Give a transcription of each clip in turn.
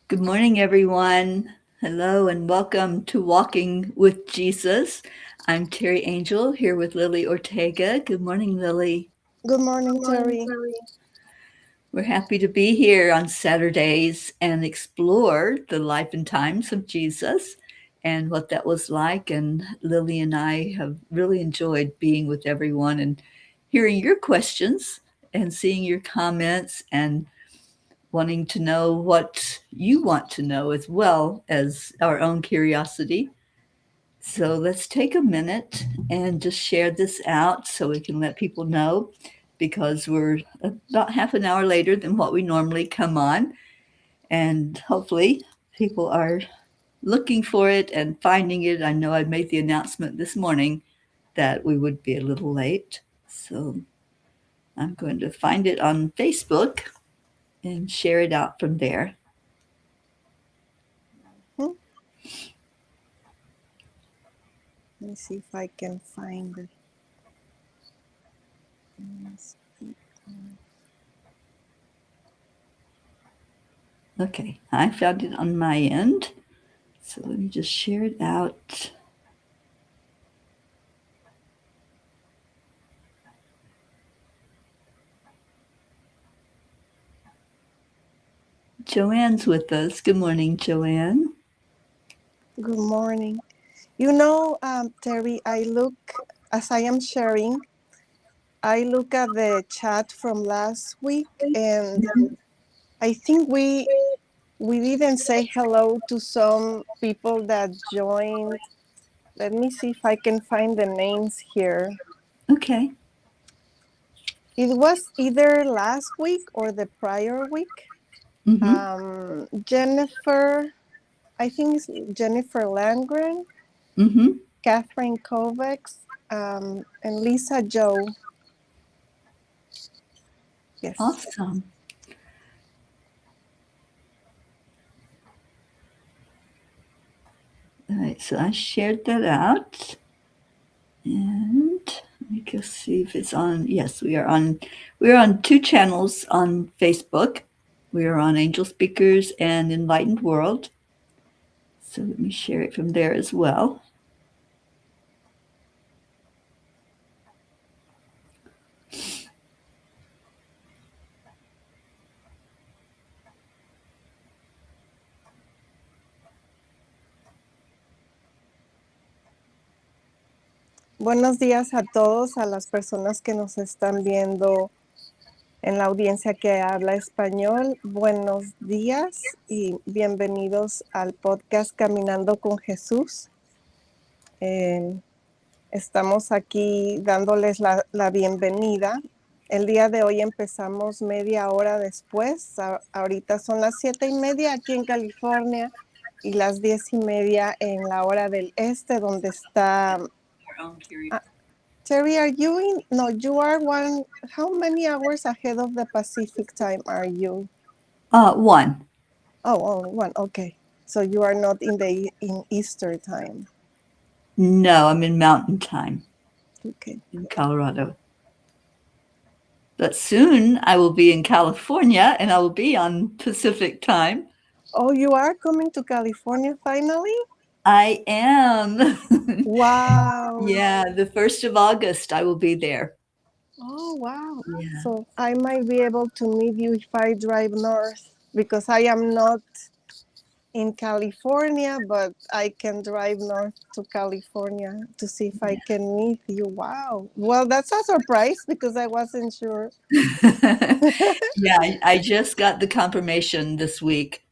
Good morning, everyone. Hello, and welcome to Walking with Jesus. I'm Teri Angel here with Lily Ortega. Good morning, Lily. Good morning, Terry. We're happy to be here on Saturdays and explore the life and times of Jesus and what that was like. And Lily and I have really enjoyed being with everyone and hearing your questions and seeing your comments and wanting to know what you want to know as well as our own curiosity. So let's take a minute and just share this out so we can let people know because we're about half an hour later than what we normally come on. And hopefully, people are looking for it and finding it. I know I made the announcement this morning that we would be a little late. So I'm going to find it on Facebook and share it out from there. Hmm, Let me see if I can find it. Okay, I found it on my end. So let me just share it out. Joanne's with us. Good morning, Joanne. Good morning. Terry, as I am sharing, I look at the chat from last week, and I think we didn't say hello to some people that joined. Let me see if I can find the names here. Okay. It was either last week or the prior week. Mm-hmm. Jennifer, I think it's Jennifer Landgren, Mm-hmm. Catherine Kovacs, and Lisa Joe. Yes. Awesome. All right, so I shared that out. And let me just see if it's on. Yes, we're on two channels on Facebook. We are on Angel Speakers and Enlightened World. So let me share it from there as well. Buenos días a todos, a las personas que nos están viendo en la audiencia que habla español. Buenos días y bienvenidos al podcast Caminando con Jesús. Eh, Estamos aquí dándoles la bienvenida. El día de hoy empezamos media hora después. Ahorita son las 7:30 aquí en California y las 10:30 en la hora del este, donde está. Ah, Terry, are you in? No, you are one. How many hours ahead of the Pacific time are you? One. Oh, only one. Okay, so you are not in Easter time. No, I'm in Mountain Time Okay. in Colorado. But soon I will be in California and I will be on Pacific time. Oh, you are coming to California finally? I am. Wow. Yeah, the 1st of August I will be there. Oh, wow. Yeah. So I might be able to meet you if I drive north because I am not in California, but I can drive north to California to see if I can meet you. Wow. Well, that's a surprise because I wasn't sure. Yeah, I just got the confirmation this week.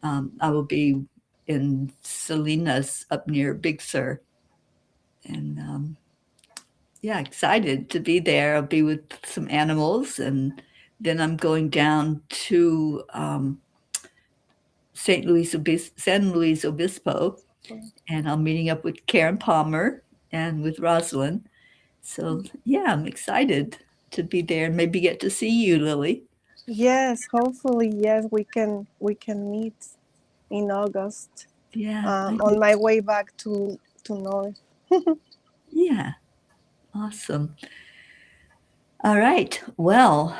I will be in Salinas up near Big Sur. And yeah, excited to be there. I'll be with some animals. And then I'm going down to San Luis Obispo, and I'm meeting up with Karen Palmer and with Rosalind. So yeah, I'm excited to be there and maybe get to see you, Lily. Yes, hopefully, yes, we can meet in August. Yeah, I On hope my so. way back to north. Yeah, awesome. All right. Well,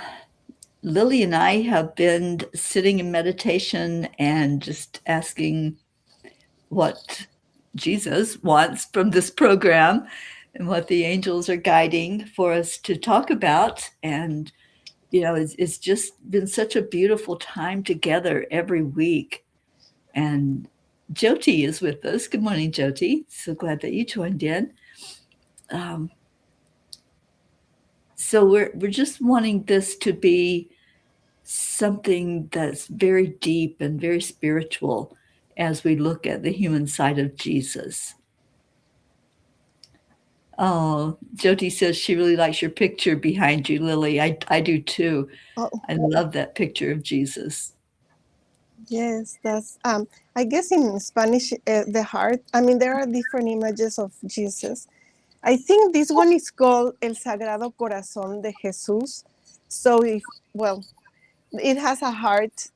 Lily and I have been sitting in meditation and just asking what Jesus wants from this program and what the angels are guiding for us to talk about. And, it's just been such a beautiful time together every week. And Jyoti is with us. Good morning, Jyoti. So glad that you joined in. Um, so we're just wanting this to be something that's very deep and very spiritual as we look at the human side of Jesus. Oh, Jyoti says she really likes your picture behind you, Lily. I do too. Oh, I love that picture of Jesus. yes, that's I guess in Spanish, the heart. I mean, there are different images of Jesus. I think this one is called El Sagrado Corazón de Jesús. So if well, it has a heart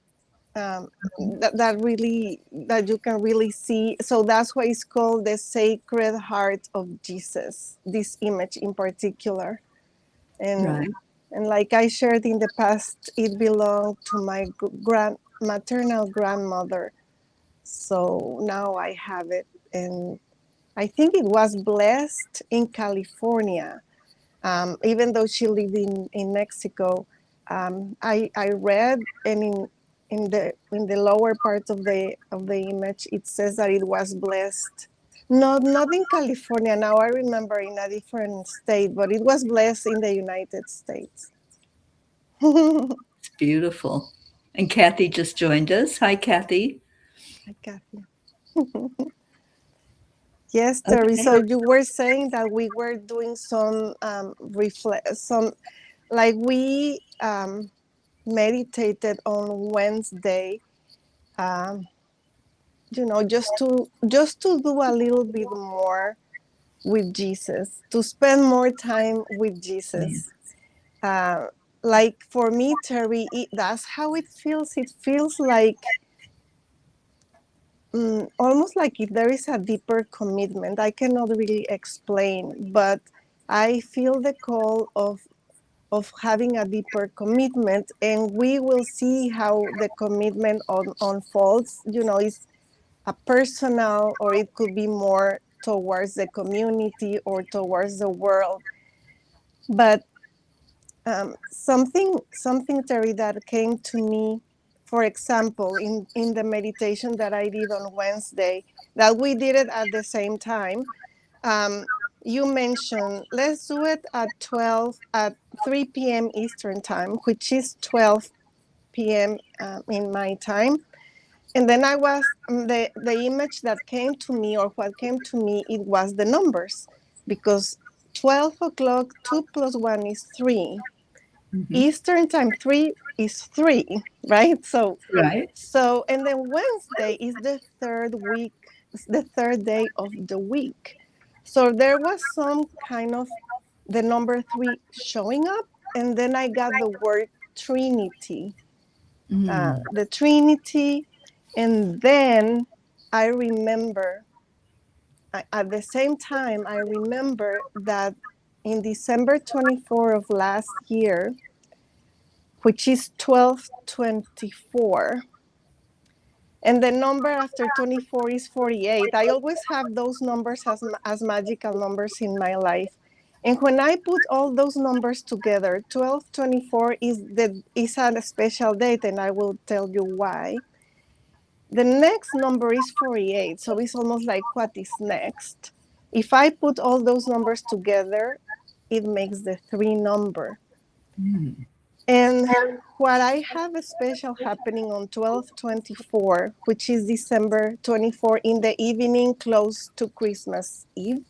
that you can really see. So that's why it's called the Sacred Heart of Jesus. This image in particular, and Right. and like I shared in the past, it belonged to my maternal grandmother. So now I have it, and I think it was blessed in California. Even though she lived in Mexico, I read, and in the lower part of the image it says that it was blessed. Not in California. Now I remember, in a different state, but it was blessed in the United States. Hi, It's beautiful. And Kathy just joined us. Hi, Kathy. Kathy. Yes, Terry. Okay. So you were saying that we were doing some reflect, some like we meditated on Wednesday, um, just to do a little bit more with Jesus, to spend more time with Yeah. Jesus. Uh, like for me, Terry, that's how it feels. It feels like almost like if there is a deeper commitment. I cannot really explain, but I feel the call of having a deeper commitment, and we will see how the commitment unfolds. It's a personal, or it could be more towards the community or towards the world. But something, Terry, that came to me, for example, in the meditation that I did on Wednesday, that we did it at the same time. um, you mentioned, let's do it at 3 p.m. Eastern time, which is 12 p.m. In my time. And then the image that came to me, or what came to me, it was the numbers, because 12 o'clock, 2 plus 1 is 3. Hmm. Eastern time, 3 is 3, right? So, Right. and then Wednesday is the third day of the week. So there was some kind of the number 3 showing up, and then I got the word Trinity, Mm. the Trinity, and then I remember, at the same time, I remember that in December 24 of last year, which is 1224. And the number after 24 is 48. I always have those numbers as magical numbers in my life. And when I put all those numbers together, 1224 is a special date, and I will tell you why. The next number is 48. So it's almost like, what is next? If I put all those numbers together, it makes the 3 number. Mm. And what I have a special happening on 12/24, which is December 24, in the evening close to Christmas Eve,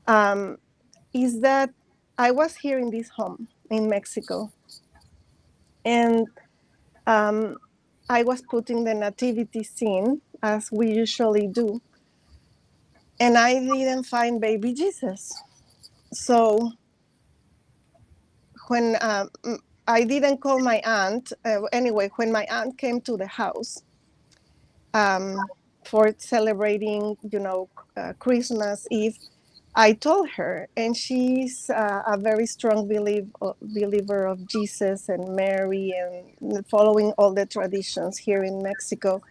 um, is that I was here in this home in Mexico, and um, I was putting the nativity scene as we usually do, and I didn't find baby Jesus. So when I didn't call my aunt, anyway, when my aunt came to the house, um, for celebrating, Christmas Eve, I told her, and she's a very strong believer of Jesus and Mary and following all the traditions here in Mexico.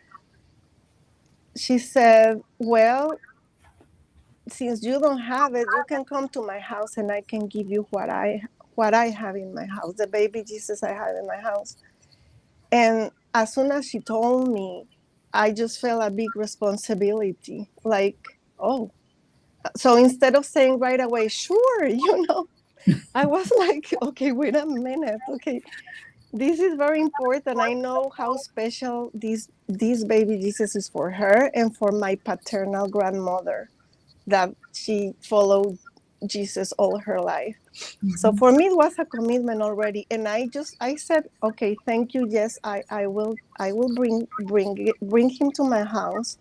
She said, "Well, since you don't have it, you can come to my house and I can give you what I have in my house, the baby Jesus I have in my house." And as soon as she told me, I just felt a big responsibility. Like, oh, so instead of saying right away, sure, I was like, okay, wait a minute. Okay, this is very important. I know how special this baby Jesus is for her and for my paternal grandmother, that she followed Jesus all her life. So Mhm. for me, it was a commitment already, and I said, okay, thank you. Yes, I will bring him to my house.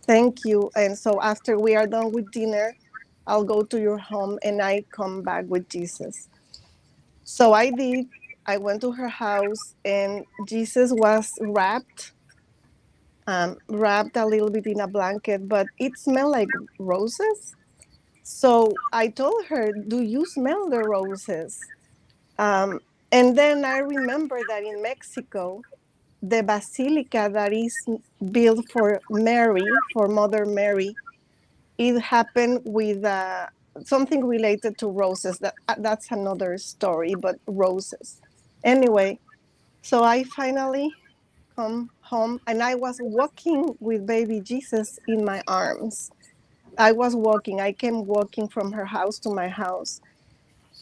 Thank you. And so after we are done with dinner, I'll go to your home and I come back with Jesus. So I did. I went to her house and Jesus was wrapped a little bit in a blanket, but it smelled like roses. So I told her, "Do you smell the roses?" Um, and then I remember that in Mexico, the basilica that is built for Mary, for Mother Mary, it happened with something related to roses. That's another story, but roses. Anyway, so I finally come home and I was walking with baby Jesus in my arms. I was walking. I came walking from her house to my house.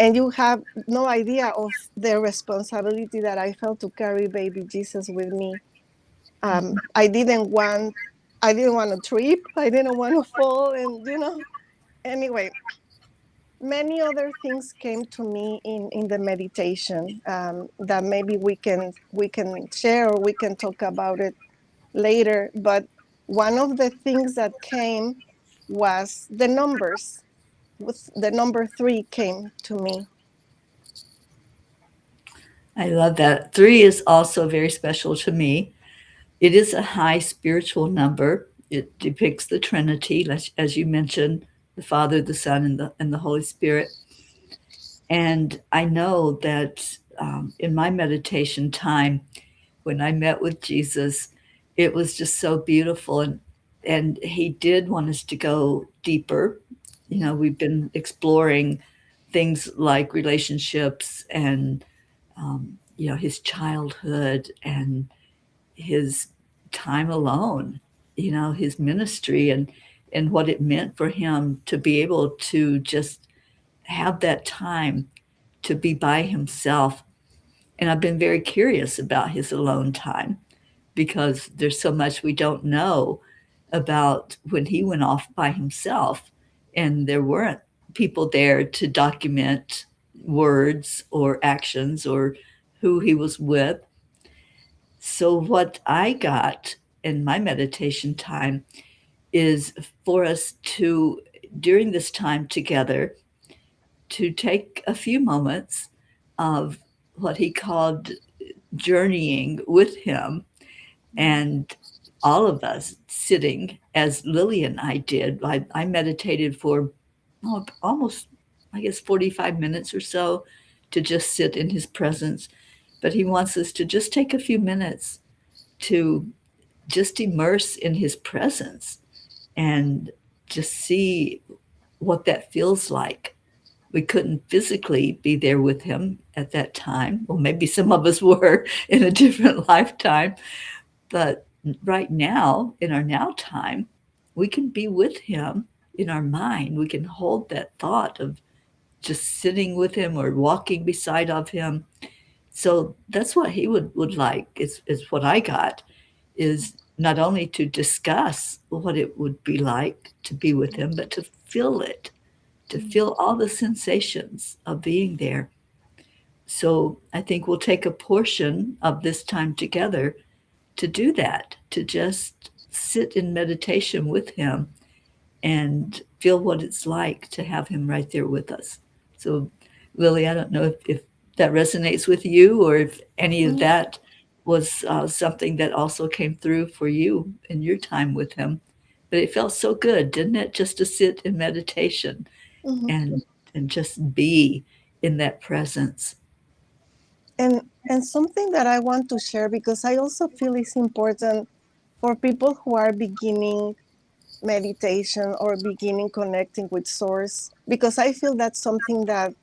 And you have no idea of the responsibility that I felt to carry baby Jesus with me. I didn't want to trip. I didn't want to fall. And anyway, many other things came to me in the meditation, that maybe we can share or we can talk about it later. But one of the things that came was the numbers. With the number 3 came to me. I love that. Three is also very special to me. It is a high spiritual number. It depicts the Trinity, as you mentioned, the Father, the Son, and the Holy Spirit. And I know that in my meditation time, when I met with Jesus, it was just so beautiful, and He did want us to go deeper. We've been exploring things like relationships and his childhood and his time alone, his ministry and what it meant for him to be able to just have that time to be by himself. And I've been very curious about his alone time because there's so much we don't know about when he went off by himself and there weren't people there to document words or actions or who he was with. So, what I got in my meditation time is for us to, during this time together, to take a few moments of what he called journeying with him, and all of us sitting as Lily and I did. I meditated for almost, I guess, 45 minutes or so to just sit in his presence. But he wants us to just take a few minutes to just immerse in his presence and just see what that feels like. We couldn't physically be there with him at that time. Well, maybe some of us were in a different lifetime, but right now, in our now time, we can be with him in our mind. We can hold that thought of just sitting with him or walking beside of him. So that's what he would like, is what I got, is not only to discuss what it would be like to be with him, but to feel it, to feel all the sensations of being there. So I think we'll take a portion of this time together to do that, to just sit in meditation with him and feel what it's like to have him right there with us. So, Lily, I don't know if that resonates with you or if any of Mm. that was something that also came through for you in your time with him. But it felt so good, didn't it? Just to sit in meditation Mhm. and just be in that presence. And something that I want to share, because I also feel is important for people who are beginning meditation or beginning connecting with source, because I feel that's something that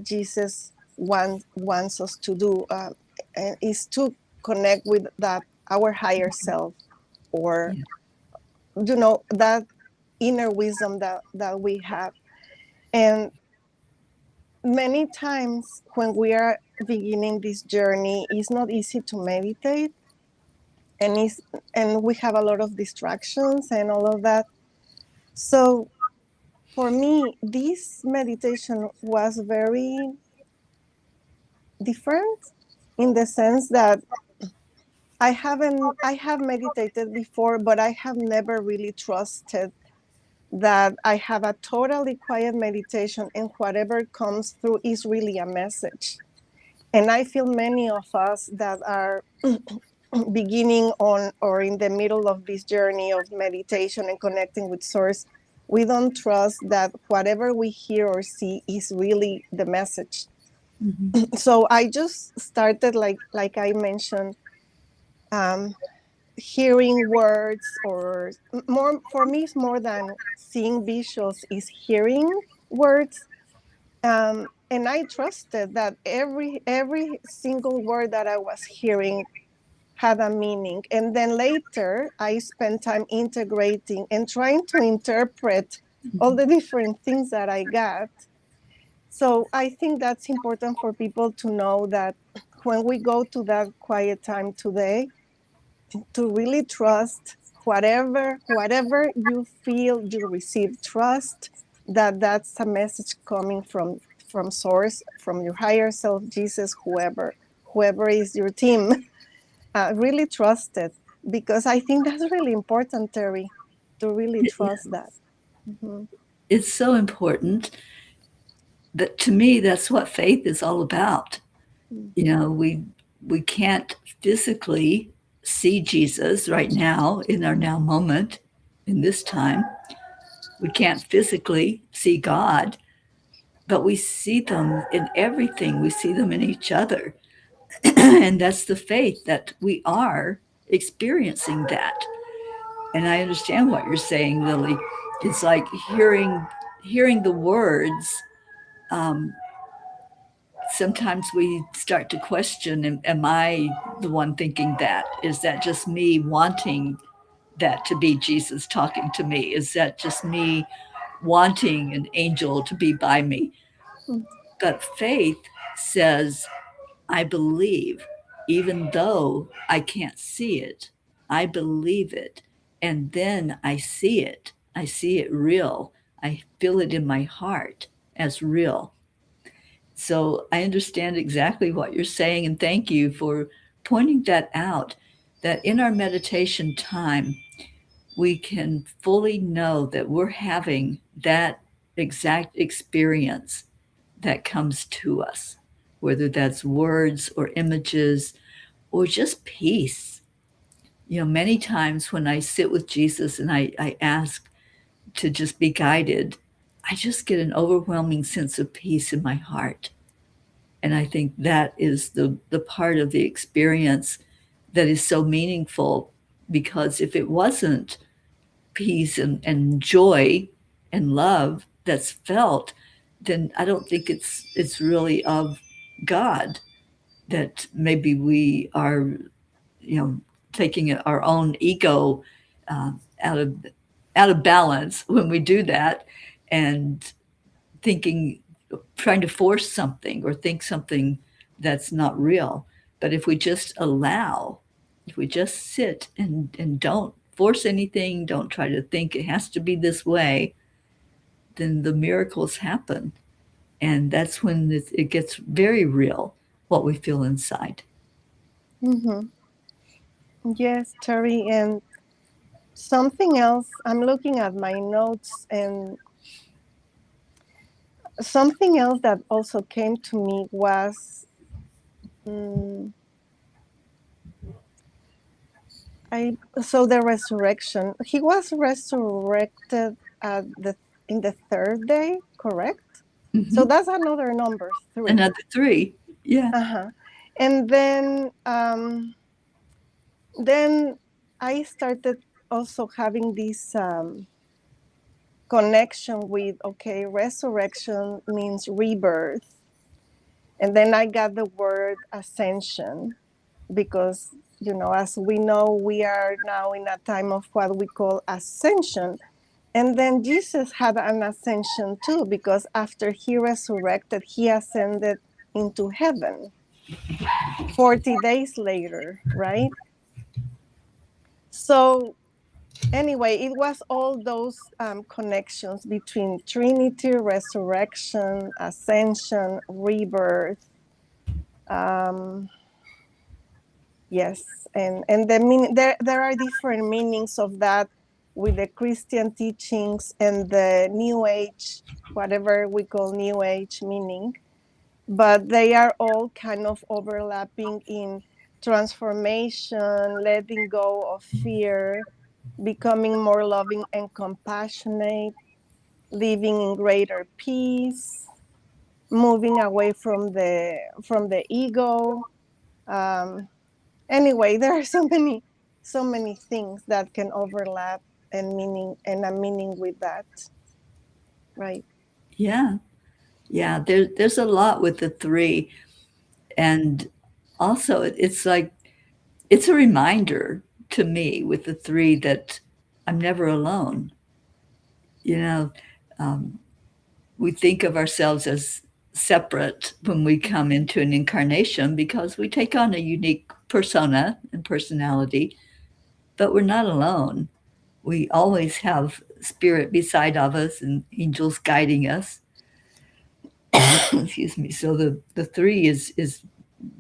Jesus wants us to do, and is to connect with that our higher self, or Yeah. that inner wisdom that we have. And many times when we are beginning this journey, it's not easy to meditate, and we have a lot of distractions and all of that. So for me, this meditation was very different, in the sense that I have meditated before, but I have never really trusted that I have a totally quiet meditation and whatever comes through is really a message. And I feel many of us that are beginning on or in the middle of this journey of meditation and connecting with source, we don't trust that whatever we hear or see is really the message. Hmm. So I just started, like I mentioned, um, hearing words, or more for me it's more than seeing visuals, is hearing words. And I trusted that every single word that I was hearing had a meaning. And then later I spent time integrating and trying to interpret all the different things that I got. So I think that's important for people to know, that when we go to that quiet time today, to really trust whatever you feel you receive. Trust that that's a message coming from source, from your higher self, Jesus, whoever is your team. Really trust it, because I think that's really important, Terry, to really trust that. Mhm. It's so important that, to me, that's what faith is all about. We can't physically see Jesus right now in our now moment, in this time. We can't physically see God, but we see them in everything. We see them in each other. And that's the faith that we are experiencing that. And I understand what you're saying, Lily. It's like hearing the words. Um, Sometimes we start to question: am I the one thinking that? Is that just me wanting that to be Jesus talking to me? Is that just me wanting an angel to be by me? Mm. But faith says, I believe, even though I can't see it. I believe it. And then I see it. I see it real. I feel it in my heart as real. So I understand exactly what you're saying. And thank you for pointing that out, that in our meditation time, we can fully know that we're having that exact experience that comes to us, whether that's words or images or just peace. Many times when I sit with Jesus and I ask to just be guided, I just get an overwhelming sense of peace in my heart. And I think that is the part of the experience that is so meaningful, because if it wasn't peace and joy and love that's felt, then I don't think it's really of God. That maybe we are, you know, taking our own ego uh, out of balance when we do that, and thinking, trying to force something or think something that's not real. But if we just allow, if we just sit and don't force anything, don't try to think it has to be this way, then the miracles happen. And that's when it gets very real, what we feel inside. Mhm. Yes, Terry. And something else, I'm looking at my notes, and something else that also came to me was, mm, I so the resurrection. He was resurrected in the third day, correct? So Hmm. that's another number, three. Another three. Yeah. Uh-huh. And then I started also having this connection with, okay, resurrection means rebirth. And then I got the word ascension because, as we know, we are now in a time of what we call ascension. And then Jesus had an ascension too, because after he resurrected, he ascended into heaven 40 days later, right? So, anyway, it was all those connections between Trinity, resurrection, ascension, rebirth. Um, yes, and the meaning, there are different meanings of that with the Christian teachings and the New Age, whatever we call New Age meaning, but they are all kind of overlapping in transformation, letting go of fear, becoming more loving and compassionate, living in greater peace, moving away from the ego. Um, anyway, there are so many things that can overlap and a meaning with that, right? Yeah. Yeah. There's a lot with the three. And also, it's like, it's a reminder to me with the three that I'm never alone. You know, um, we think of ourselves as separate when we come into an incarnation because we take on a unique persona and personality, but we're not alone. We always have spirit beside of us and angels guiding us. Excuse me. So the three is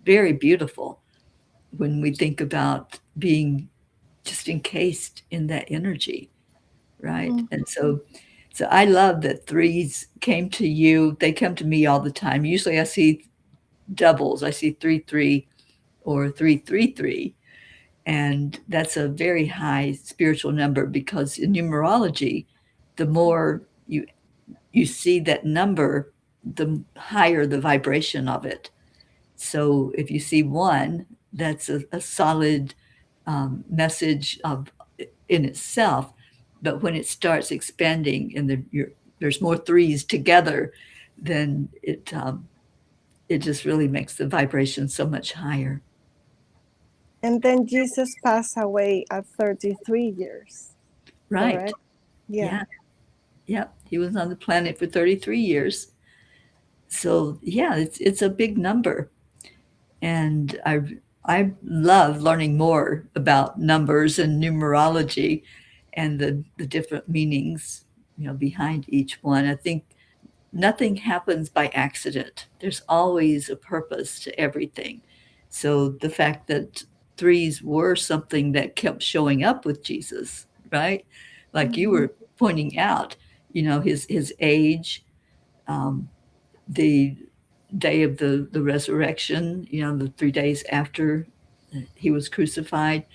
very beautiful when we think about being just encased in that energy, right? Mm. And so I love that threes came to you. They come to me all the time. Usually I see doubles. I see 3 3 or 3 3 3, and that's a very high spiritual number because in numerology, the more you see that number, the higher the vibration of it. So if you see one, that's a solid message of in itself. But when it starts expanding and there's more threes together, then it just really makes the vibration so much higher. And then Jesus passed away at 33 years, Right. correct? Yeah. Yeah. Yeah. He was on the planet for 33 years. So yeah, it's a big number. And I love learning more about numbers and numerology and the different meanings, behind each one. I think nothing happens by accident. There's always a purpose to everything. So the fact that threes were something that kept showing up with Jesus, right? Like you Mhm. were pointing out, his age, um, the day of the resurrection, the 3 days after he was crucified.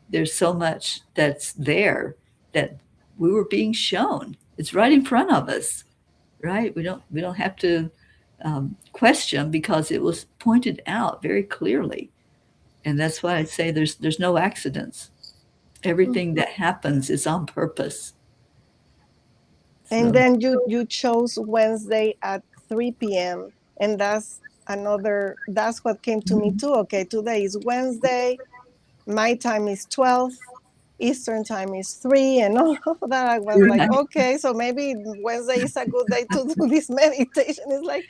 There's so much that's there that we were being shown. It's right in front of us, right? We don't have to question because it was pointed out very clearly, and that's why I say there's no accidents. Everything Mhm. that happens is on purpose. And So then you chose Wednesday at 3 p.m. And that's what came to me mhm. too. Okay, today is Wednesday. My time is 12. Eastern time is 3, and all of that. I was like, Right. okay, so maybe Wednesday is a good day to do this meditation. It's like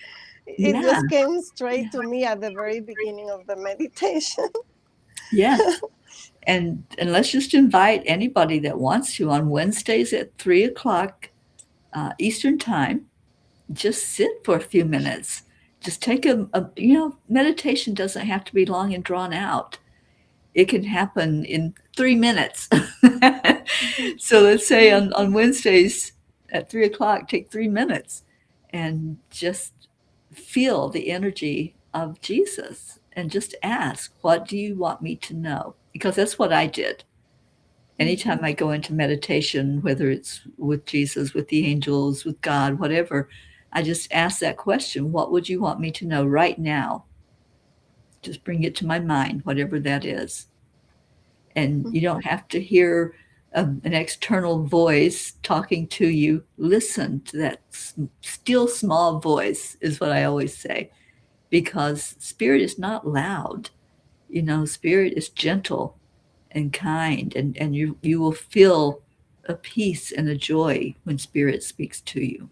it Yeah. just came straight to me at the very beginning of the meditation. Yes. And let's just invite anybody that wants to on Wednesdays at 3 o'clock Eastern time. Just sit for a few minutes. Just take meditation doesn't have to be long and drawn out. It can happen in 3 minutes. Mhm. So let's say on Wednesdays at 3 o'clock, take 3 minutes and just feel the energy of Jesus and just ask, what do you want me to know? Because that's what I did. Anytime I go into meditation, whether it's with Jesus, with the angels, with God, whatever, I just ask that question: what would you want me to know right now? Just bring it to my mind, whatever that is. And you don't have to hear an external voice talking to you. Listen to that still small voice, is what I always say, because spirit is not loud. Spirit is gentle and kind, and you will feel a peace and a joy when spirit speaks to you.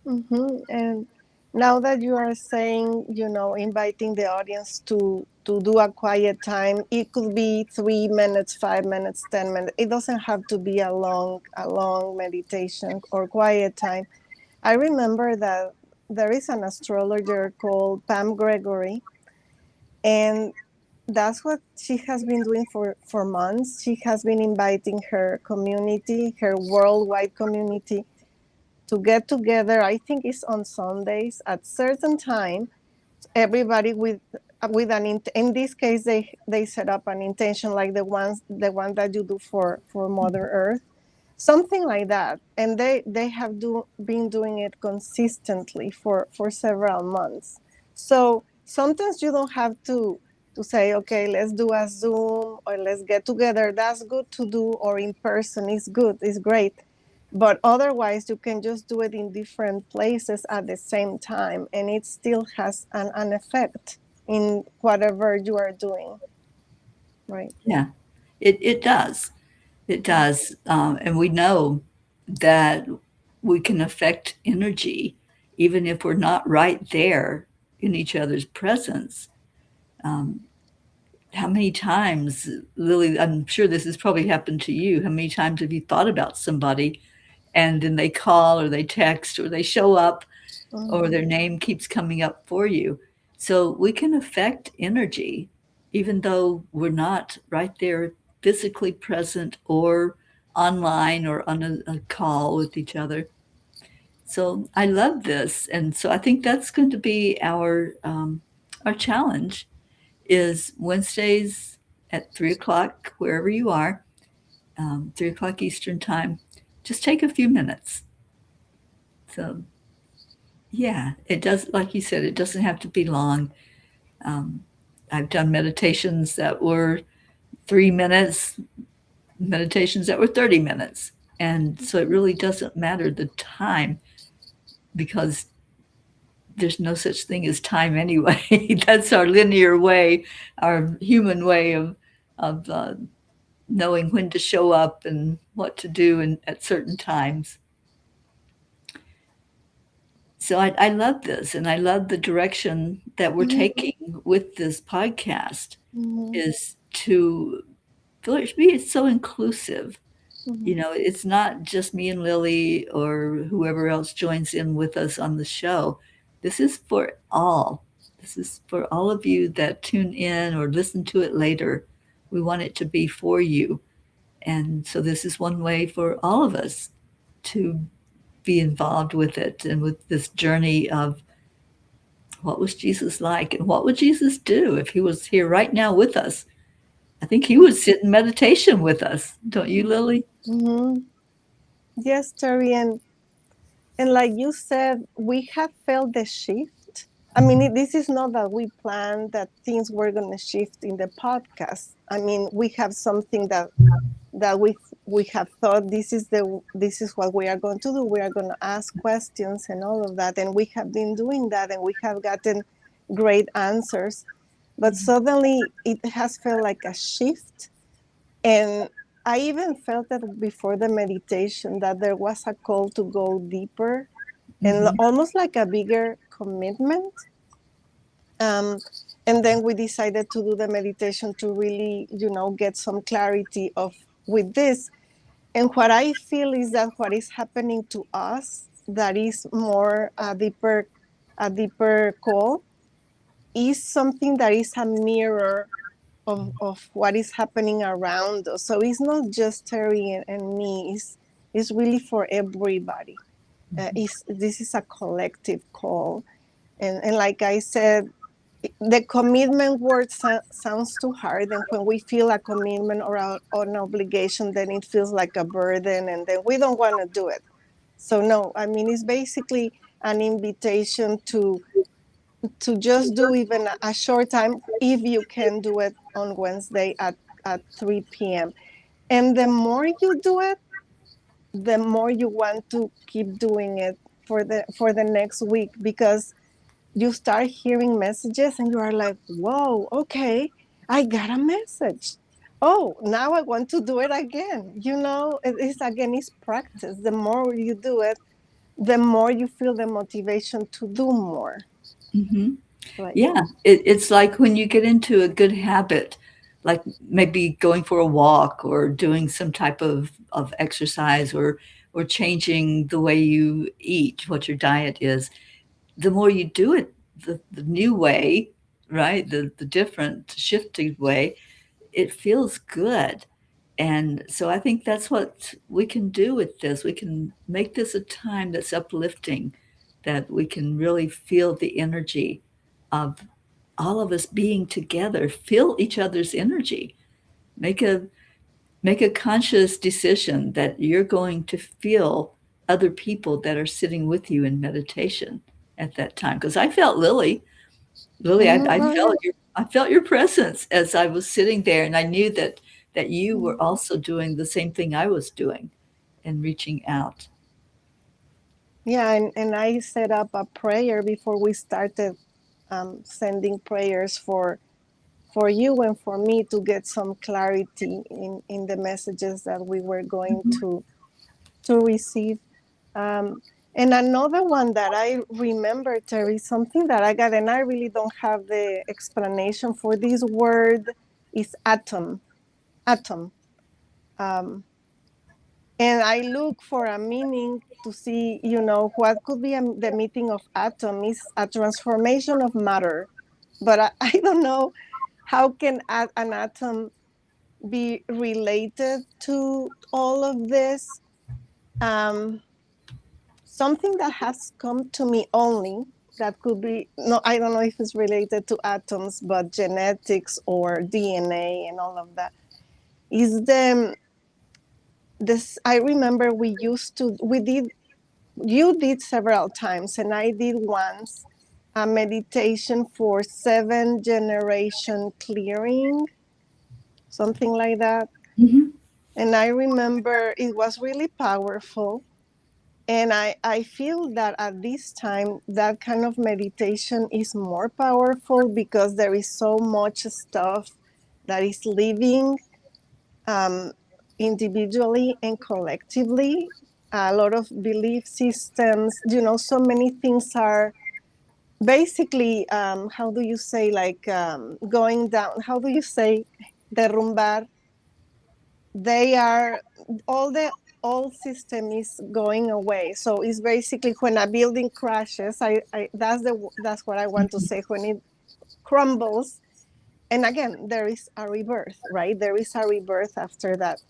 And now that you are saying, inviting the audience to do a quiet time, it could be 3 minutes, 5 minutes, 10 minutes. It doesn't have to be a long meditation or quiet time. I remember that there is an astrologer called Pam Gregory, and that's what she has been doing for months. She has been inviting her community, her worldwide community, to get together. I think it's on Sundays at certain time. Everybody with in this case they set up an intention like the one that you do for Mother Earth, something like that, and they have been doing it consistently for several months. So sometimes you don't have to say, okay, let's do a Zoom or let's get together. That's good to do, or in person is good, is great, but otherwise you can just do it in different places at the same time, and it still has an effect in whatever you are doing, right? Yeah, it does. It does. And we know that we can affect energy even if we're not right there in each other's presence. Um, how many times, Lily, I'm sure this has probably happened to you. How many times have you thought about somebody and then they call or they text or they show up or Mhm. their name keeps coming up for you? So we can affect energy even though we're not right there physically present or online or on a call with each other. So I love this, and so I think that's going to be our challenge is Wednesdays at 3 o'clock wherever you are, 3 o'clock Eastern time. Just take a few minutes. So yeah, it does. Like you said, it doesn't have to be long. Um, I've done meditations that were 3 minutes, meditations that were 30 minutes, and so it really doesn't matter the time because there's no such thing as time anyway. That's our linear way, our human way of knowing when to show up and what to do at certain times. So I love this, and I love the direction that we're Mhm. taking with this podcast Mhm. is to be so inclusive. Mhm. It's not just me and Lily or whoever else joins in with us on the show. This is for all. This is for all of you that tune in or listen to it later. We want it to be for you. And so this is one way for all of us to be involved with it and with this journey of what was Jesus like and what would Jesus do if he was here right now with us. I think he would sit in meditation with us. Don't you, Lily? Mhm. Yes, Terry, and like you said, we have felt the shift. I mean, this is not that we planned that things were going to shift in the podcast. I mean, we have something that we have thought this is what we are going to do. We are going to ask questions and all of that, and we have been doing that, and we have gotten great answers. But suddenly, it has felt like a shift, and I even felt that before the meditation that there was a call to go deeper and Mm-hmm. almost like a bigger commitment. Um, and then we decided to do the meditation to really, get some clarity of with this. And what I feel is that what is happening to us that is more a deeper call is something that is a mirror of what is happening around us. So it's not just Terry and me, it's really for everybody. This is a collective call. And like I said, the commitment word sounds too hard, and when we feel a commitment or an obligation, then it feels like a burden, and then we don't want to do it. So no, I mean, it's basically an invitation to just do even a short time, if you can do it on Wednesday at 3 p.m. And the more you do it, the more you want to keep doing it for the next week, because you start hearing messages and you are like, whoa, okay, I got a message. Oh, now I want to do it again. It's again, it's practice. The more you do it, the more you feel the motivation to do more. Hmm. Right. Yeah, it's like when you get into a good habit, like maybe going for a walk or doing some type of exercise or changing the way you eat, what your diet is. The more you do it the new way, right? The different shifted way, it feels good. And so I think that's what we can do with this. We can make this a time that's uplifting, that we can really feel the energy of all of us being together, feel each other's energy. Make a make a conscious decision that you're going to feel other people that are sitting with you in meditation at that time. Because I felt Lily, I Oh, yeah. I felt your presence as I was sitting there, and I knew that you were Mhm. also doing the same thing I was doing and reaching out. Yeah, and I set up a prayer before we started, sending prayers for you and for me to get some clarity in the messages that we were going Mhm. to receive. Um, and another one that I remember, Terry, something that I got, and I really don't have the explanation for this word, is atom. Atom. Um, and I look for a meaning to see, what could be the meaning of atom is a transformation of matter. But I don't know how can an atom be related to all of this. Um, Something that has come to me only, that could be, no, I don't know if it's related to atoms, but genetics or DNA and all of that, is this. I remember we did, you did several times, and I did once, a meditation for 7 generation clearing, something like that. Mhm. And I remember it was really powerful. And I feel that at this time, that kind of meditation is more powerful because there is so much stuff that is living, um, individually and collectively. A lot of belief systems, so many things are basically, how do you say, like, going down, how do you say, derrumbar? They are, all the old system is going away. So it's basically when a building crashes, that's what I want to say, when it crumbles, and again there is a rebirth, right? There is a rebirth after that.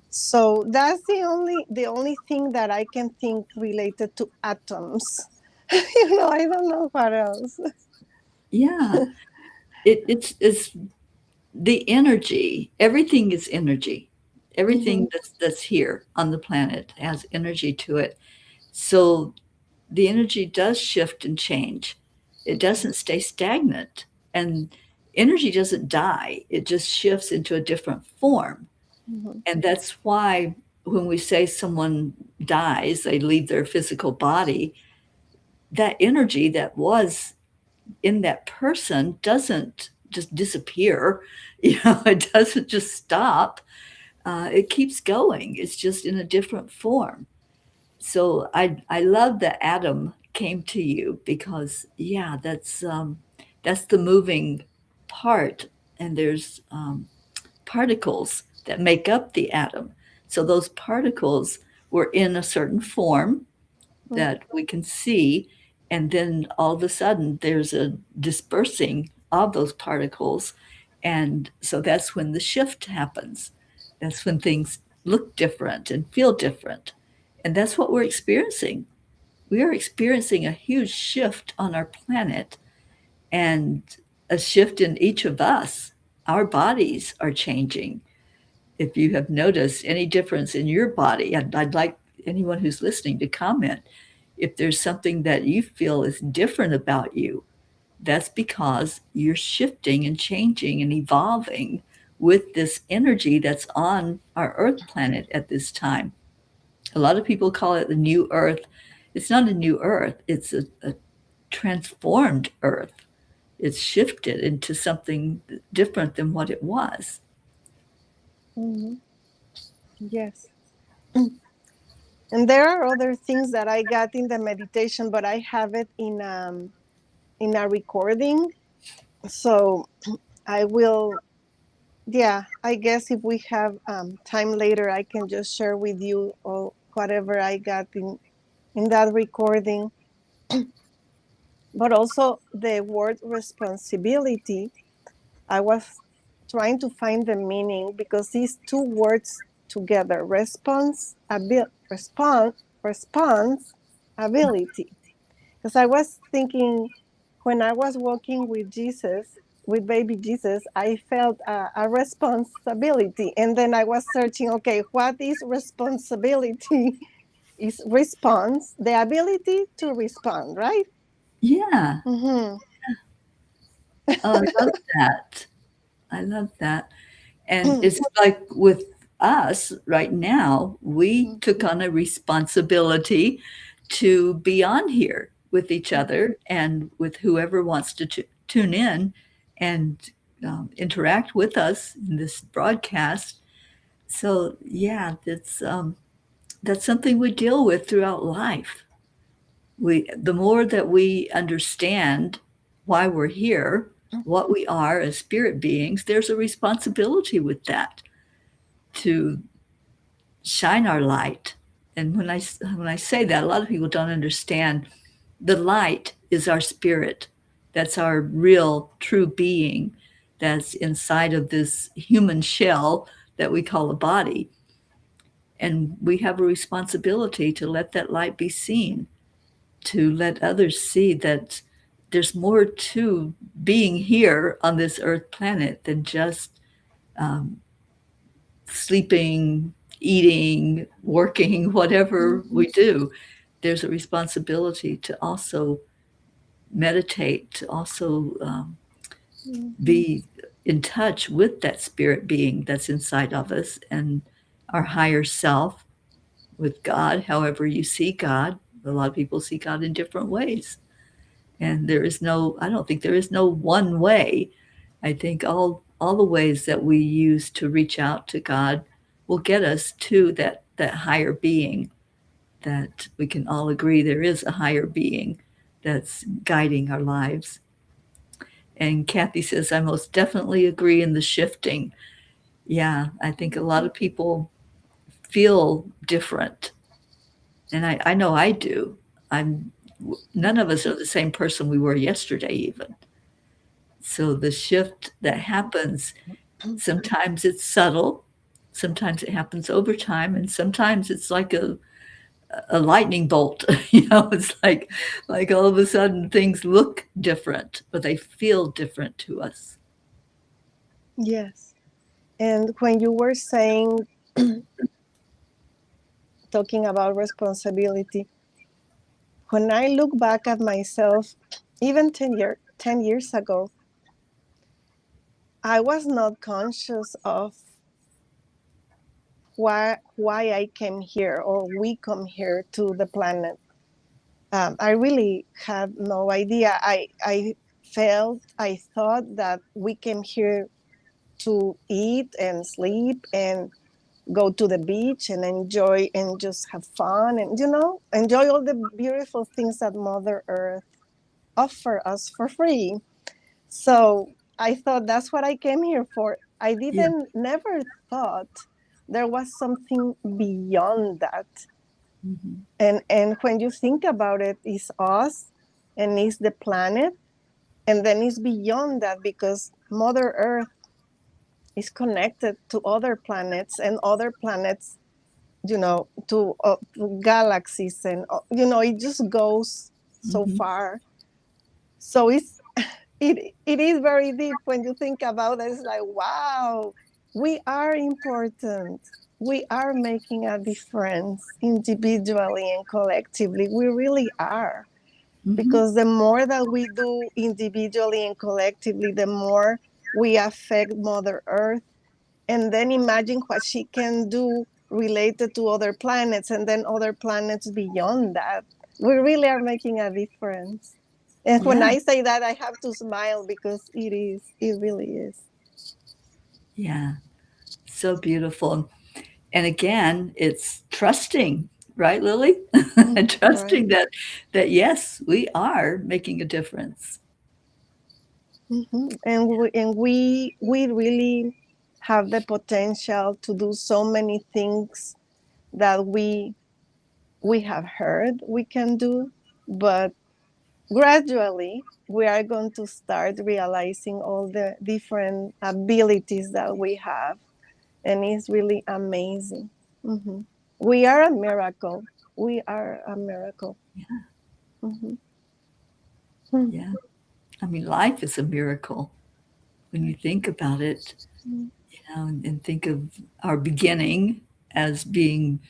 So that's the only thing that I can think related to atoms. I don't know what else. Yeah, it's the energy. Everything is energy. Hmm. Everything that's here on the planet has energy to it. So the energy does shift and change. It doesn't stay stagnant. And energy doesn't die, it just shifts into a different form. Hmm. And that's why when we say someone dies, they leave their physical body, that energy that was in that person doesn't just disappear. It doesn't just stop. It keeps going. It's just in a different form. So I love that Adam came to you because yeah, that's the moving part, and there's particles that make up the atom. So those particles were in a certain form that we can see, and then all of a sudden there's a dispersing of those particles, and so that's when the shift happens. That's when things look different and feel different, and that's what we're experiencing. We are experiencing a huge shift on our planet, and a shift in each of us. Our bodies are changing. If you have noticed any difference in your body, I'd like anyone who's listening to comment. If there's something that you feel is different about you, that's because you're shifting and changing and evolving with this energy that's on our Earth planet at this time. A lot of people call it the new Earth. It's not a new Earth, it's a transformed Earth. It's shifted into something different than what it was. Mhm. Yes. And there are other things that I got in the meditation, but I have it in a recording. So I will, yeah, I guess if we have time later, I can just share with you all whatever I got in that recording. But also the word responsibility, I was trying to find the meaning because these two words together, response ability. Because I was thinking when I was walking with Jesus, with baby Jesus, I felt a responsibility. And then I was searching, okay, what is responsibility? Is response, the ability to respond, right? Yeah. Mm-hmm. Oh, I love that. I love that. And it's like with us right now, we took on a responsibility to be on here with each other and with whoever wants to tune in and interact with us in this broadcast. So, yeah, that's something we deal with throughout life. The more that we understand why we're here, what we are as spirit beings, there's a responsibility with that to shine our light. And when I say that, a lot of people don't understand. The light is our spirit. That's our real true being that's inside of this human shell that we call a body. And we have a responsibility to let that light be seen, to let others see that there's more to being here on this earth planet than just um, sleeping, eating, working, whatever we do. There's a responsibility to also meditate, to also Mm-hmm. be in touch with that spirit being that's inside of us and our higher self, with God, however you see God. A lot of people see God in different ways. And I don't think there is no one way. I think all the ways that we use to reach out to God will get us to that higher being, that we can all agree there is a higher being that's guiding our lives. And Kathy says, I most definitely agree in the shifting. Yeah, I think a lot of people feel different. And I know I do. I'm None of us are the same person we were yesterday, even. So the shift that happens, sometimes it's subtle, sometimes it happens over time, and sometimes it's like a lightning bolt. It's like all of a sudden things look different, but they feel different to us. Yes. And when you were saying, talking about responsibility, when I look back at myself, even 10 years ago, I was not conscious of why I came here or we come here to the planet. I really had no idea. I thought that we came here to eat and sleep and go to the beach and enjoy and just have fun and enjoy all the beautiful things that Mother Earth offer us for free. So I thought that's what I came here for. I Yeah. didn't never thought there was something beyond that. Mhm. And when you think about it, it's us and it's the planet, and then it's beyond that because Mother Earth is connected to other planets and other planets, to galaxies, and it just goes so Mhm. far. So it is very deep when you think about it. It's like, wow, we are important. We are making a difference individually and collectively. We really are. Mm-hmm. Because the more that we do individually and collectively, the more we affect Mother Earth. And then imagine what she can do related to other planets and then other planets beyond that. We really are making a difference. And when Yeah, I say that, I have to smile because it really is. yeah. So beautiful. And again, it's trusting, right, Lily? And Right. trusting that yes, we are making a difference. And we really have the potential to do so many things that we have heard we can do, but gradually we are going to start realizing all the different abilities that we have, and it's really amazing. Mhm. We are a miracle. We are a miracle. Yeah, Mhm. yeah. I mean, life is a miracle when you think about it, and think of our beginning as being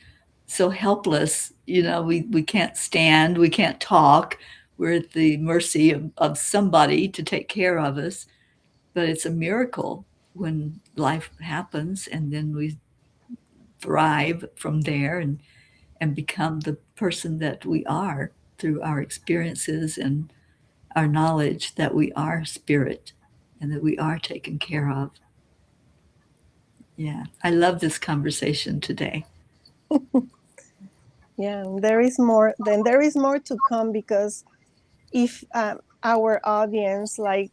so helpless. We can't stand, we can't talk. We're at the mercy of somebody to take care of us. But it's a miracle when life happens and then we thrive from there and become the person that we are through our experiences and our knowledge that we are spirit and that we are taken care of. Yeah, I love this conversation today. Yeah, there is more to come, because if our audience, like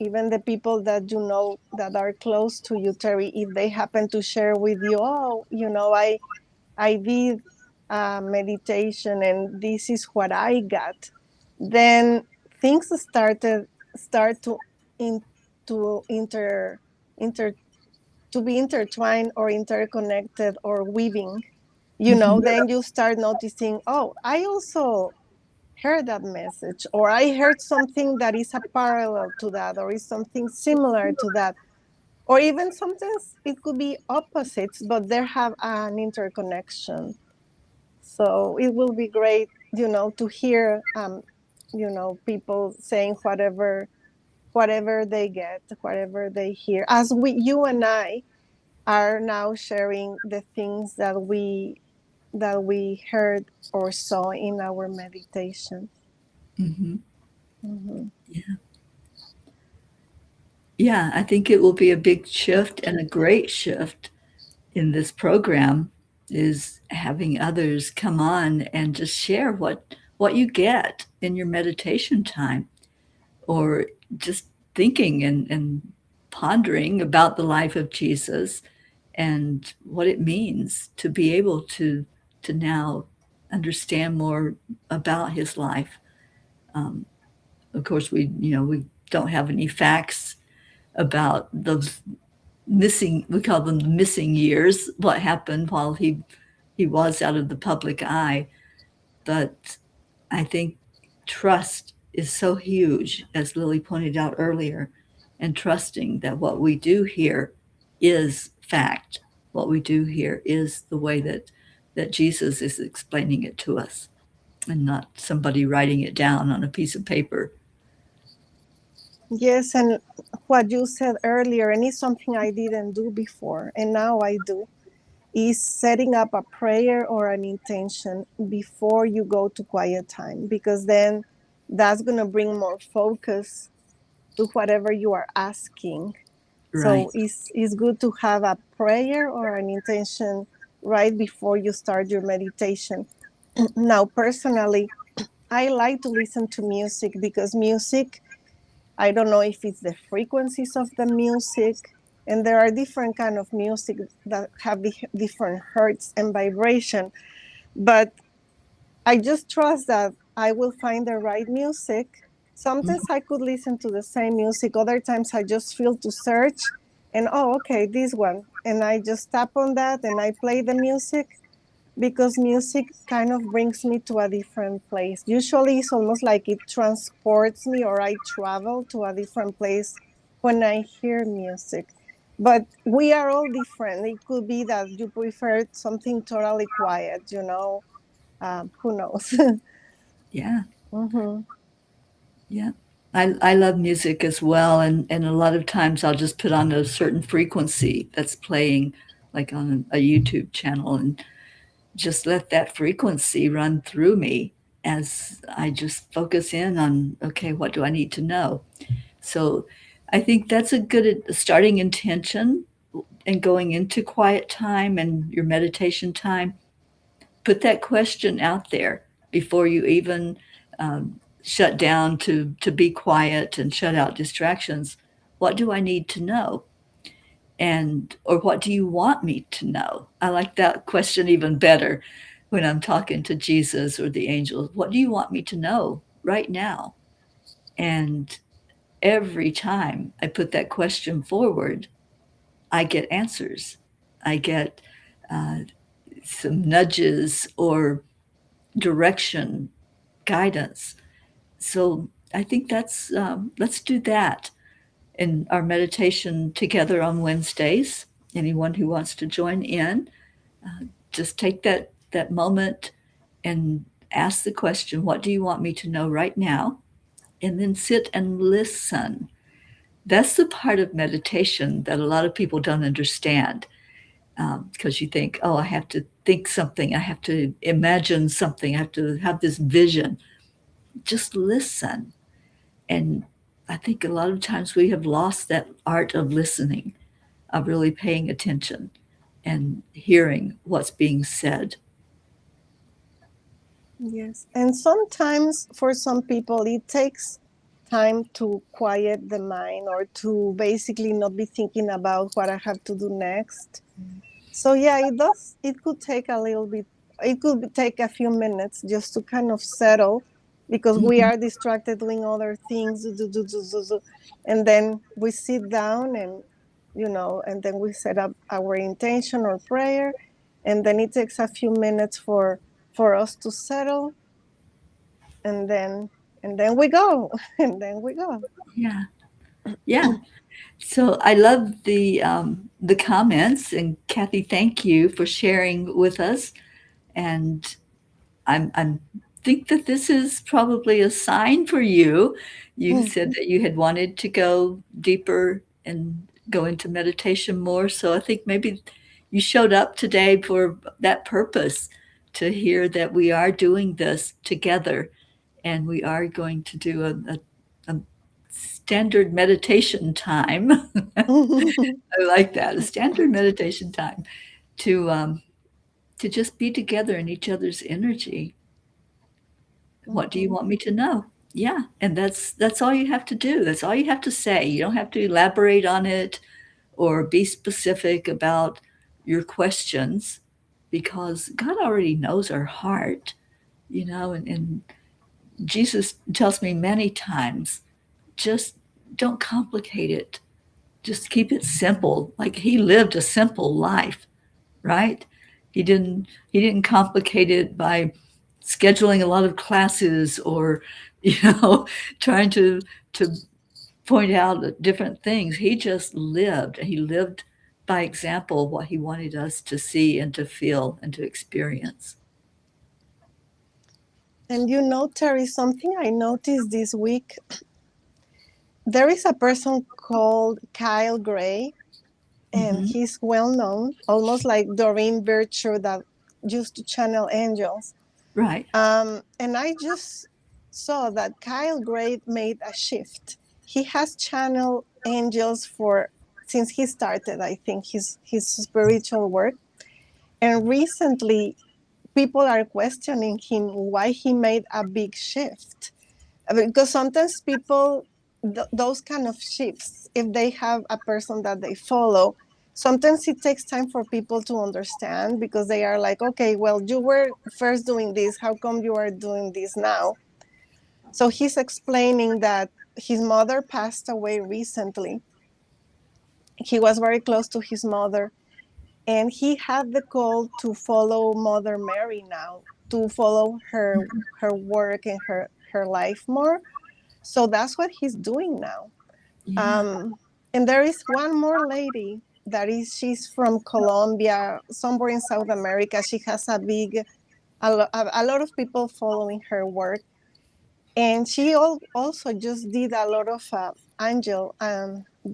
even the people that you know that are close to you, Terry, if they happen to share with you, oh, I did meditation and this is what I got, then things start in to inter to be intertwined or interconnected or weaving. Hmm. Then you start noticing, oh, I also heard that message, or I heard something that is a parallel to that, or is something similar to that, or even sometimes it could be opposites, but they have an interconnection. So it will be great, to hear, people saying whatever they get, whatever they hear, as you and I are now sharing the things that we heard or saw in our meditation. Hmm. Mhm. Yeah. Yeah, I think it will be a big shift and a great shift in this program is having others come on and just share what you get in your meditation time, or just thinking and pondering about the life of Jesus and what it means to be able to now understand more about his life. Um, of course, we don't have any facts about those missing. We call them the missing years. What happened while he was out of the public eye, but I think trust is so huge, as Lily pointed out earlier, and trusting that what we do here is fact. What we do here is the way that Jesus is explaining it to us, and not somebody writing it down on a piece of paper. Yes, and what you said earlier, and it's something I didn't do before, and now I do, is setting up a prayer or an intention before you go to quiet time, because then that's going to bring more focus to whatever you are asking. Right. So it's good to have a prayer or an intention right before you start your meditation. Now, personally, I like to listen to music, because music, I don't know if it's the frequencies of the music, and there are different kind of music that have different hertz and vibration, but I just trust that I will find the right music. Sometimes I could listen to the same music, other times I just feel to search and, oh, okay, this one, and I just tap on that and I play the music. because music kind of brings me to a different place. Usually it's almost like it transports me or I travel to a different place when I hear music. But we are all different. It could be that you prefer something totally quiet, who knows? Yeah. Hmm. Yeah. I love music as well. And a lot of times I'll just put on a certain frequency that's playing, like on a YouTube channel, and just let that frequency run through me as I just focus in on, okay, what do I need to know? So I think that's a good starting intention, and going into quiet time and your meditation time. Put that question out there before you even shut down to be quiet and shut out distractions. What do I need to know? And or what do you want me to know? I like that question even better when I'm talking to Jesus or the angels. What do you want me to know right now? And every time I put that question forward, I get answers. I get uh, some nudges or direction, guidance. So I think let's do that in our meditation together on Wednesdays. Anyone who wants to join in, just take that moment and ask the question, what do you want me to know right now? And then sit and listen. That's the part of meditation that a lot of people don't understand, because you think, oh, I have to think something, I have to imagine something, I have to have this vision. Just listen. And I think a lot of times we have lost that art of listening, of really paying attention and hearing what's being said. Yes. And sometimes for some people, it takes time to quiet the mind or to basically not be thinking about what I have to do next. So yeah, it does. It could take a little bit. It could take a few minutes just to kind of settle, because we Mhm. are distracted doing other things, and then we sit down and and then we set up our intention or prayer, and then it takes a few minutes for us to settle, and then we go, and then we go. Yeah, yeah. So I love the comments, and Kathy, thank you for sharing with us. And I'm think that this is probably a sign for you. You said that you had wanted to go deeper and go into meditation more. So I think maybe you showed up today for that purpose, to hear that we are doing this together, and we are going to do a standard meditation time. I like that, a standard meditation time to um, to just be together in each other's energy. What do you Mhm. want me to know? Yeah, and that's all you have to do. That's all you have to say. You don't have to elaborate on it or be specific about your questions, because God already knows our heart, and Jesus tells me many times, just don't complicate it. Just keep it simple. Like he lived a simple life, right? He didn't complicate it by scheduling a lot of classes or you know trying to point out different things. He just lived. He lived by example what he wanted us to see and to feel and to experience. And Terry, something I noticed this week, there is a person called Kyle Gray, and Hmm. he's well known, almost like Doreen Virtue that used to channel angels. Right. And I just saw that Kyle Gray made a shift. He has channeled angels for since he started, I think, his spiritual work. And recently, people are questioning him why he made a big shift, because sometimes people those kind of shifts, if they have a person that they follow, sometimes it takes time for people to understand, because they are like, okay, well, you were first doing this, how come you are doing this now? So he's explaining that his mother passed away recently. He was very close to his mother, and he had the call to follow Mother Mary now, to follow her work and her life more. So that's what he's doing now. Yeah. And there is one more lady she's from Colombia, somewhere in South America. She has a lot of people following her work, and she also just did a lot of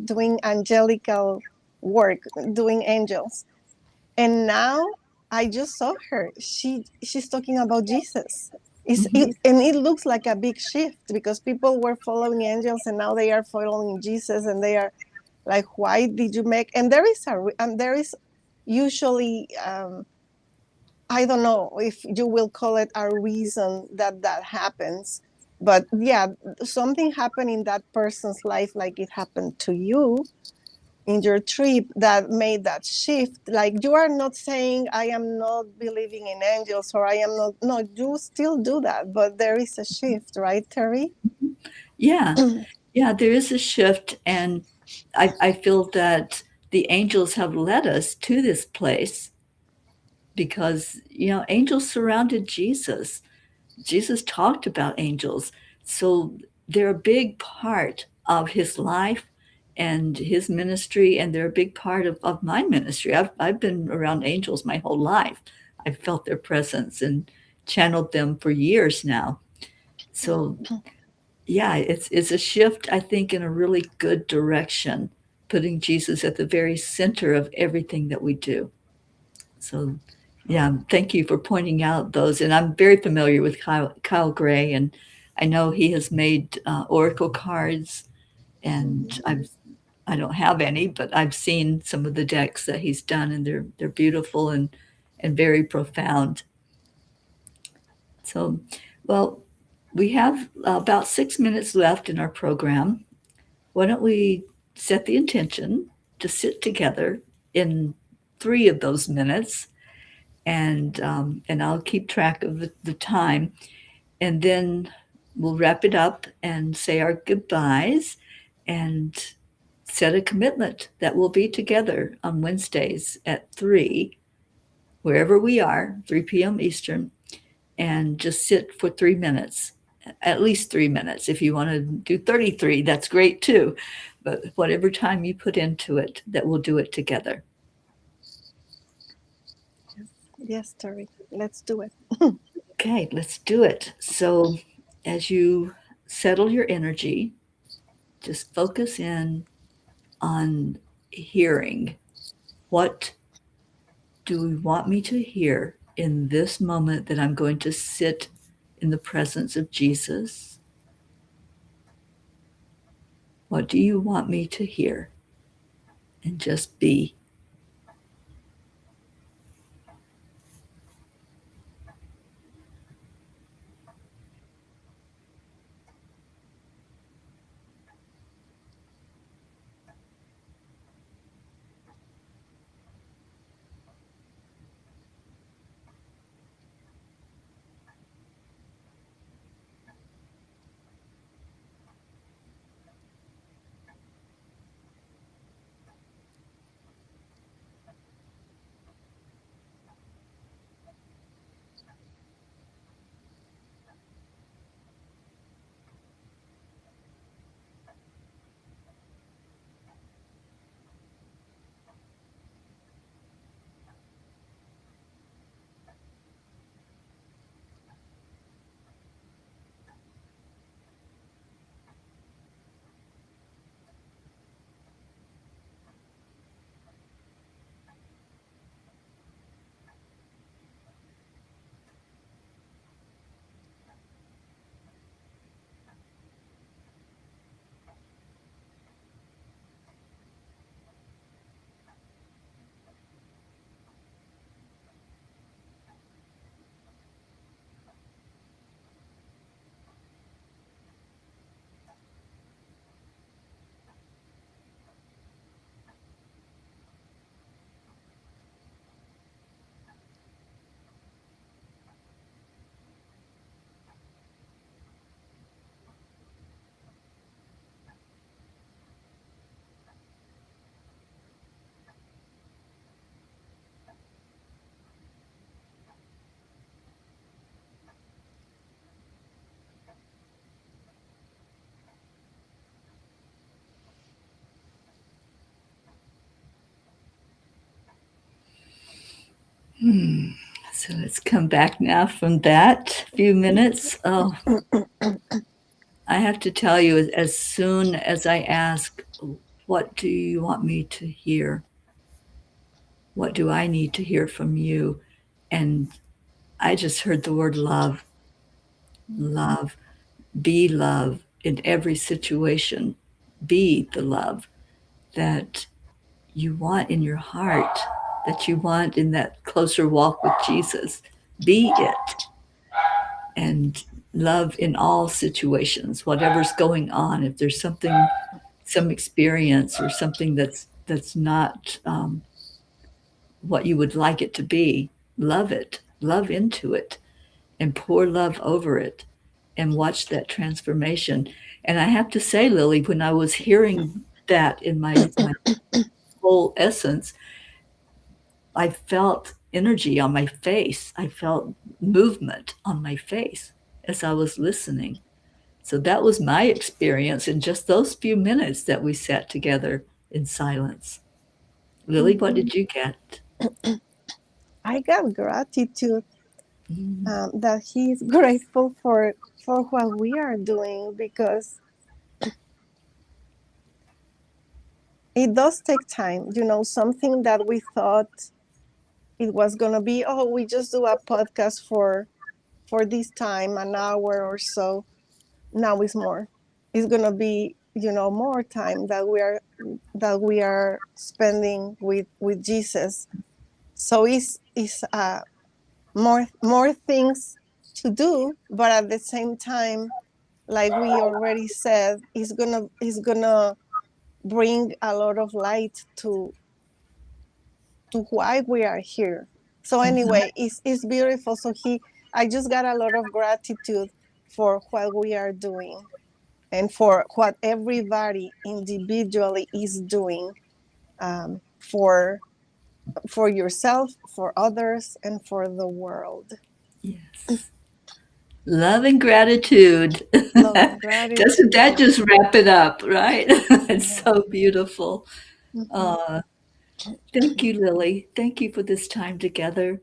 doing angelical work, doing angels. And now I just saw her. She's talking about Jesus. Hmm. And it looks like a big shift because people were following angels and now they are following Jesus, and they are like, why did you make? And there is usually I don't know if you will call it a reason that happens, but yeah, something happened in that person's life, like it happened to you in your trip, that made that shift. Like, you are not saying I am not believing in angels, or I am not. No, you still do that, but there is a shift, right, Teri? Yeah. Yeah. There is a shift. And I feel that the angels have led us to this place because, angels surrounded Jesus. Jesus talked about angels. So they're a big part of his life and his ministry, and they're a big part of my ministry. I've been around angels my whole life. I've felt their presence and channeled them for years now. So yeah, it's a shift, I think, in a really good direction, putting Jesus at the very center of everything that we do. So yeah, thank you for pointing out those. And I'm very familiar with Kyle Gray, and I know he has made oracle cards, and Mhm. I don't have any, but I've seen some of the decks that he's done, and they're beautiful and very profound. So, well, we have about 6 minutes left in our program. Why don't we set the intention to sit together in 3 of those minutes, and I'll keep track of the time, and then we'll wrap it up and say our goodbyes and set a commitment that we'll be together on Wednesdays at 3, wherever we are, 3 p.m. Eastern, and just sit for 3 minutes, at least 3 minutes. If you want to do 33, that's great too. But whatever time you put into it, that we'll do it together. Yes, yes, Teri. Let's do it. Okay, let's do it. So, as you settle your energy, just focus in on hearing. What do we want me to hear in this moment that I'm going to sit in the presence of Jesus? What do you want me to hear? And just be. Hmm. So let's come back now from that few minutes. Oh, I have to tell you, as soon as I ask, what do you want me to hear? What do I need to hear from you? And I just heard the word love, love, be love in every situation. Be the love that you want in your heart, that you want in that closer walk with Jesus. Be it and love in all situations, whatever's going on. If there's something, some experience or something that's not what you would like it to be, love it, love into it, and pour love over it, and watch that transformation. And I have to say, Lily, when I was hearing that in my whole essence, I felt energy on my face. I felt movement on my face as I was listening. So that was my experience in just those few minutes that we sat together in silence. Lily, what Mhm. did you get? I got gratitude Mm, that he is grateful for what we are doing, because it does take time. Something that we thought it was gonna be, oh, we just do a podcast for this time, an hour or so. Now it's more. It's gonna be, more time that we are spending with Jesus. So it's more things to do, but at the same time, like we already said, it's gonna bring a lot of light to why we are here. So mhm. anyway, it's beautiful. So I just got a lot of gratitude for what we are doing, and for what everybody individually is doing, for yourself, for others, and for the world. Yes. Love and gratitude. Love and Doesn't gratitude. that just wrap it up, right? It's Yeah. so beautiful. Mhm. Uh, Thank you, Lily. Thank you for this time together.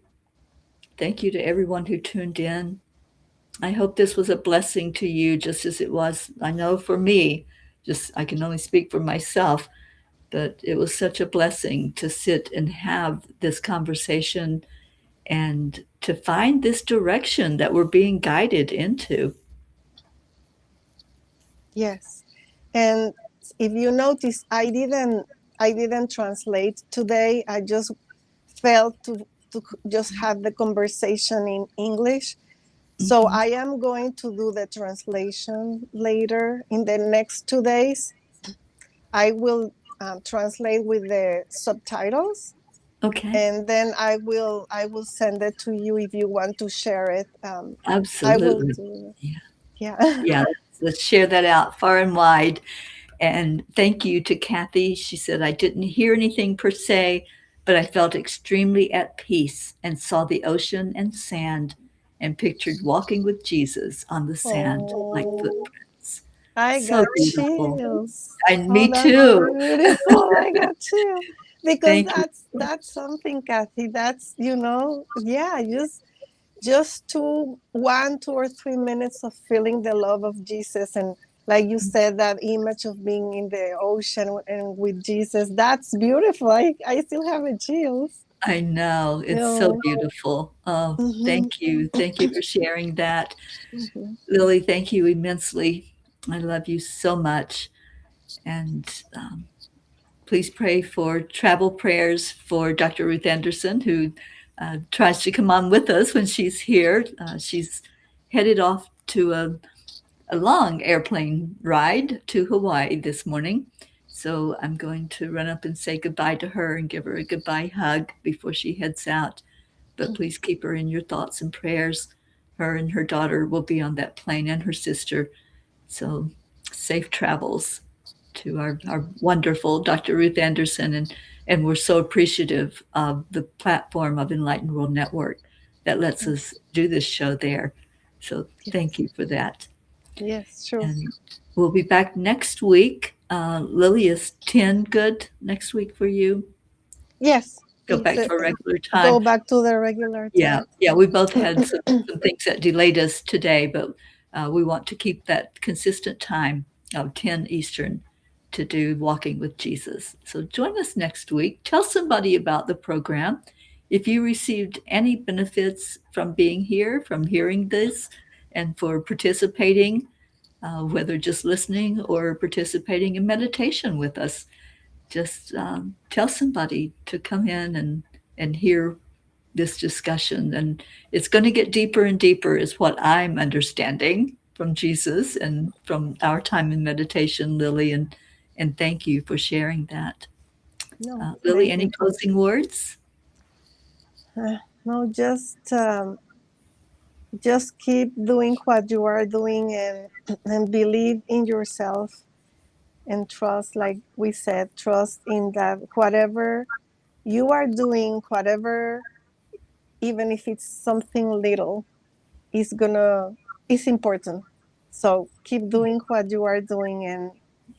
Thank you to everyone who tuned in. I hope this was a blessing to you, just as it was, I know for me, just I can only speak for myself, but it was such a blessing to sit and have this conversation and to find this direction that we're being guided into. Yes. And if you notice, I didn't translate today. I just felt to just have the conversation in English. So Mhm. I am going to do the translation later in the next 2 days. I will translate with the subtitles, Okay, and then I will send it to you if you want to share it. I will absolutely. do it. Yeah, Yeah. yeah. Let's share that out far and wide. And thank you to Kathy. She said, I didn't hear anything per se, but I felt extremely at peace and saw the ocean and sand and pictured walking with Jesus on the sand like Oh, footprints. I So got beautiful. chills. And Oh, me that's too. beautiful. I got chills. Because Thank you. that's something, Kathy. That's, yeah, just 1, 2 or 3 minutes of feeling the love of Jesus. And like you said, that image of being in the ocean and with Jesus, that's beautiful. I still have a chills. I know. It's so No. beautiful. Oh, Mm-hmm. thank you. Thank you for sharing that. Mm-hmm. Lily, thank you immensely. I love you so much. And please pray for travel prayers for Dr. Ruth Anderson, who tries to come on with us when she's here. She's headed off to a long airplane ride to Hawaii this morning. So I'm going to run up and say goodbye to her and give her a goodbye hug before she heads out. But please keep her in your thoughts and prayers. Her and her daughter will be on that plane, and her sister. So safe travels to our wonderful Dr. Ruth Anderson. And we're so appreciative of the platform of Enlightened World Network that lets us do this show there. So thank Yes. you for that. Yes, sure. And we'll be back next week. Lily, is 10 good next week for you? Yes. go It's back to our regular go time. back to the regular Yeah, time. yeah, we both had some things that delayed us today, but we want to keep that consistent time of 10 Eastern to do Walking with Jesus. So join us next week. Tell somebody about the program. If you received any benefits from being here, from hearing this, and for participating, whether just listening or participating in meditation with us, just tell somebody to come in and hear this discussion. And it's going to get deeper and deeper, is what I'm understanding from Jesus and from our time in meditation, Lily. And thank you for sharing that. No, Lily, thank any you. closing words? No, just keep doing what you are doing and believe in yourself and trust, like we said, trust in that whatever you are doing, whatever, even if it's something little, is gonna is important. So keep doing what you are doing,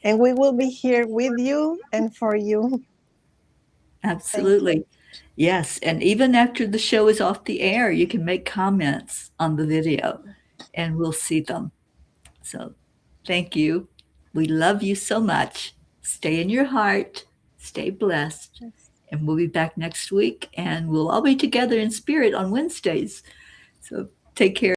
and we will be here with you and for you. Thank you. Absolutely. Yes. And even after the show is off the air, you can make comments on the video and we'll see them. So thank you. We love you so much. Stay in your heart, stay blessed, Yes. and we'll be back next week and we'll all be together in spirit on Wednesdays. So take care.